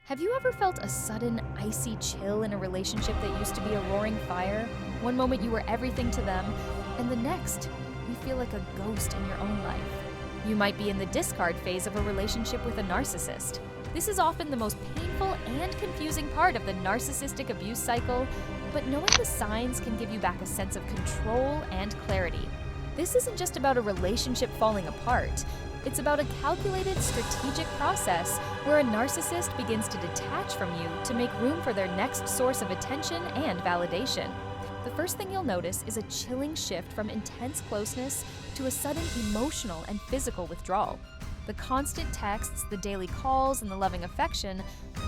Have you ever felt a sudden, icy chill in a relationship that used to be a roaring fire? One moment you were everything to them, and the next, you feel like a ghost in your own life. You might be in the discard phase of a relationship with a narcissist. This is often the most painful and confusing part of the narcissistic abuse cycle, but knowing the signs can give you back a sense of control and clarity. This isn't just about a relationship falling apart. It's about a calculated, strategic process where a narcissist begins to detach from you to make room for their next source of attention and validation. The first thing you'll notice is a chilling shift from intense closeness to a sudden emotional and physical withdrawal. The constant texts, the daily calls, and the loving affection,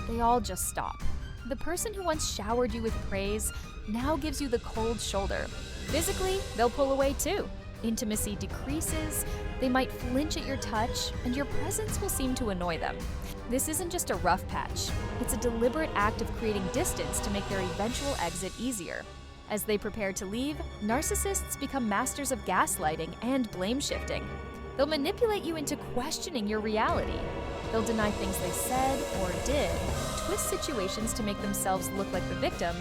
they all just stop. The person who once showered you with praise now gives you the cold shoulder. Physically, they'll pull away too. Intimacy decreases, they might flinch at your touch, and your presence will seem to annoy them. This isn't just a rough patch. It's a deliberate act of creating distance to make their eventual exit easier. As they prepare to leave, narcissists become masters of gaslighting and blame shifting. They'll manipulate you into questioning your reality. They'll deny things they said or did, twist situations to make themselves look like the victim,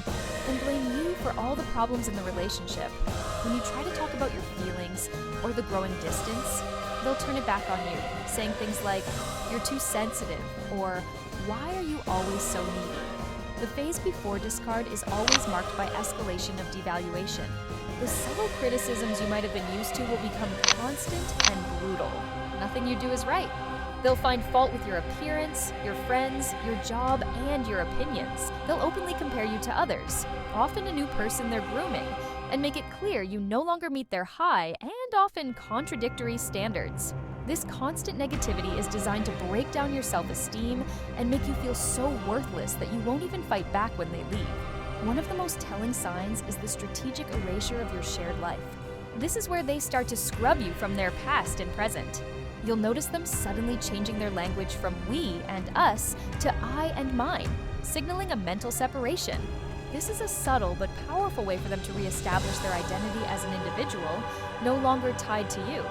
and blame you for all the problems in the relationship. When you try to talk about your feelings or the growing distance, they'll turn it back on you, saying things like, "You're too sensitive," or "Why are you always so needy?" The phase before discard is always marked by escalation of devaluation. The subtle criticisms you might have been used to will become constant and brutal. Nothing you do is right. They'll find fault with your appearance, your friends, your job, and your opinions. They'll openly compare you to others, often a new person they're grooming, and make it clear you no longer meet their high and often contradictory standards. This constant negativity is designed to break down your self-esteem and make you feel so worthless that you won't even fight back when they leave. One of the most telling signs is the strategic erasure of your shared life. This is where they start to scrub you from their past and present. You'll notice them suddenly changing their language from we and us to I and mine, signaling a mental separation. This is a subtle but powerful way for them to reestablish their identity as an individual, no longer tied to you.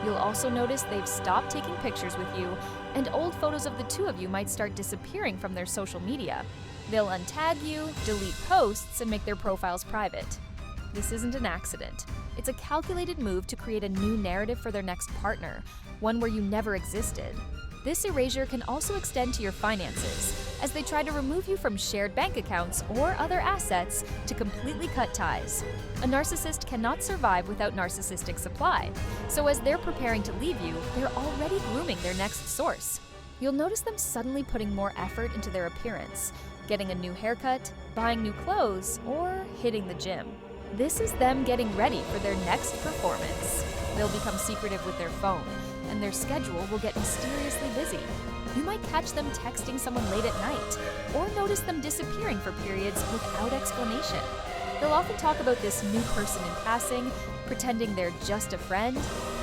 You'll also notice they've stopped taking pictures with you, and old photos of the two of you might start disappearing from their social media. They'll untag you, delete posts, and make their profiles private. This isn't an accident. It's a calculated move to create a new narrative for their next partner, one where you never existed. This erasure can also extend to your finances, as they try to remove you from shared bank accounts or other assets to completely cut ties. A narcissist cannot survive without narcissistic supply, so as they're preparing to leave you, they're already grooming their next source. You'll notice them suddenly putting more effort into their appearance, getting a new haircut, buying new clothes, or hitting the gym. This is them getting ready for their next performance. They'll become secretive with their phone, and their schedule will get mysteriously busy. You might catch them texting someone late at night, or notice them disappearing for periods without explanation. They'll often talk about this new person in passing, pretending they're just a friend,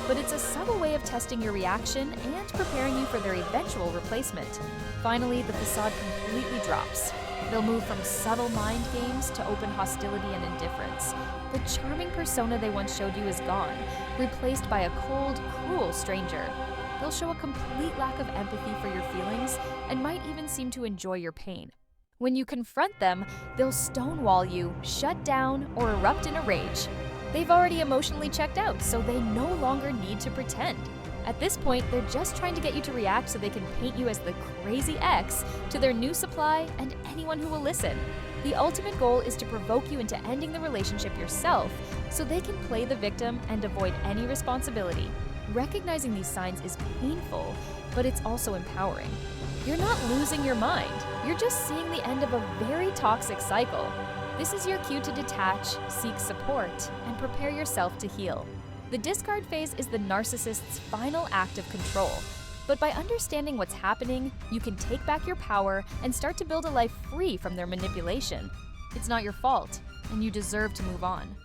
but it's a subtle way of testing your reaction and preparing you for their eventual replacement. Finally, the facade completely drops. They'll move from subtle mind games to open hostility and indifference. The charming persona they once showed you is gone, replaced by a cold, cruel stranger. They'll show a complete lack of empathy for your feelings and might even seem to enjoy your pain. When you confront them, they'll stonewall you, shut down, or erupt in a rage. They've already emotionally checked out, so they no longer need to pretend. At this point, they're just trying to get you to react so they can paint you as the crazy ex to their new supply and anyone who will listen. The ultimate goal is to provoke you into ending the relationship yourself so they can play the victim and avoid any responsibility. Recognizing these signs is painful, but it's also empowering. You're not losing your mind. You're just seeing the end of a very toxic cycle. This is your cue to detach, seek support, and prepare yourself to heal. The discard phase is the narcissist's final act of control. But by understanding what's happening, you can take back your power and start to build a life free from their manipulation. It's not your fault, and you deserve to move on.